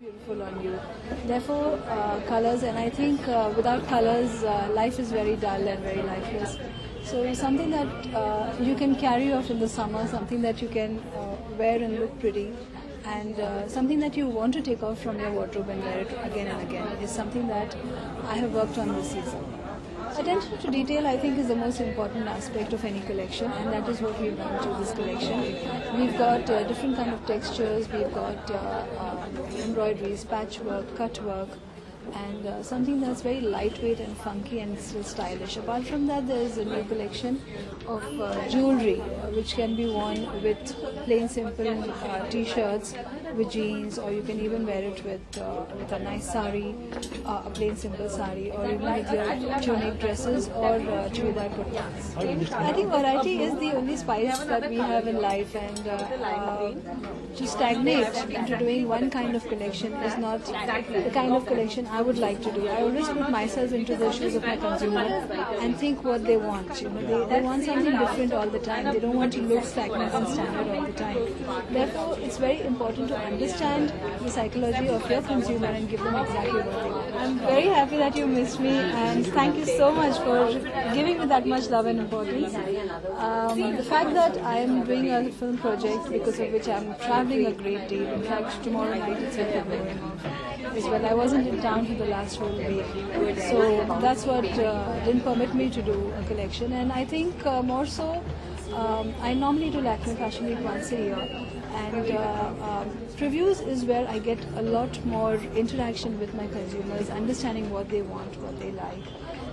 Beautiful on you. Therefore, colors, and I think without colors, life is very dull and very lifeless. So something that you can carry off in the summer, something that you can wear and look pretty, and something that you want to take off from your wardrobe and wear it again and again is something that I have worked on this season. Attention to detail, I think, is the most important aspect of any collection, and that is what we've done to this collection. We've got different kind of textures, we've got embroideries, patchwork, cut work, and something that's very lightweight and funky and still stylish. Apart from that, there is a new collection of jewelry which can be worn with plain simple t-shirts with jeans, or you can even wear it with a nice sari, a plain simple sari, or even with your tunic dresses or chudar kurtas. I think variety is the only spice that we have in life, and to stagnate into doing one kind of collection is not the kind of collection I would like to do. I always put myself into the shoes of my consumer and think what they want. They want something different all the time. They don't want to look stagnant and standard all the time. Therefore, it's very important to understand the psychology of your consumer and give them exactly what they want. I'm very happy that you missed me, and thank you so much for giving me that much love and importance. The fact that I am doing a film project because of which I'm traveling a great deal. In fact, tomorrow night itself I'm going off as well. I wasn't in town for the last whole week, so that's what didn't permit me to do a collection. And I think more so, I normally do Lakme Fashion Week once a year, and previews is where I get a lot more interaction with my consumers, understanding what they want, what they like,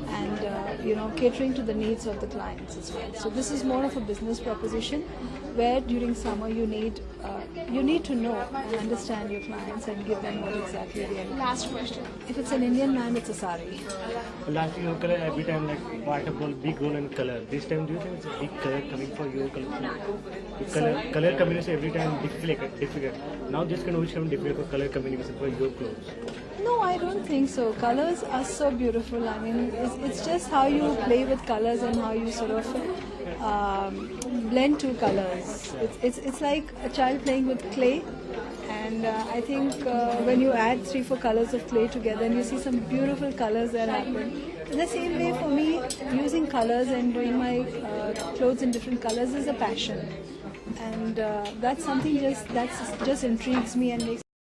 and catering to the needs of the clients as well. So this is more of a business proposition, where during summer you need to know and understand your clients and give them what exactly they are looking for. Last question. If it's an Indian man, it's a sari. Last year, color every time like white of gold, big gold and color. This time, do you think it's a big color coming for your collection? Color combination every time difficult. Now this can always come difficult for color combination for your clothes. No, I don't think so. Colors are so beautiful. I mean, it's just how you play with colors and how you sort of blend two colors. It's like a child playing with clay, and I think when you add 3-4 colors of clay together, and you see some beautiful colors that happen. In the same way, for me, using colors and doing my clothes in different colors is a passion, and that's something that just intrigues me and makes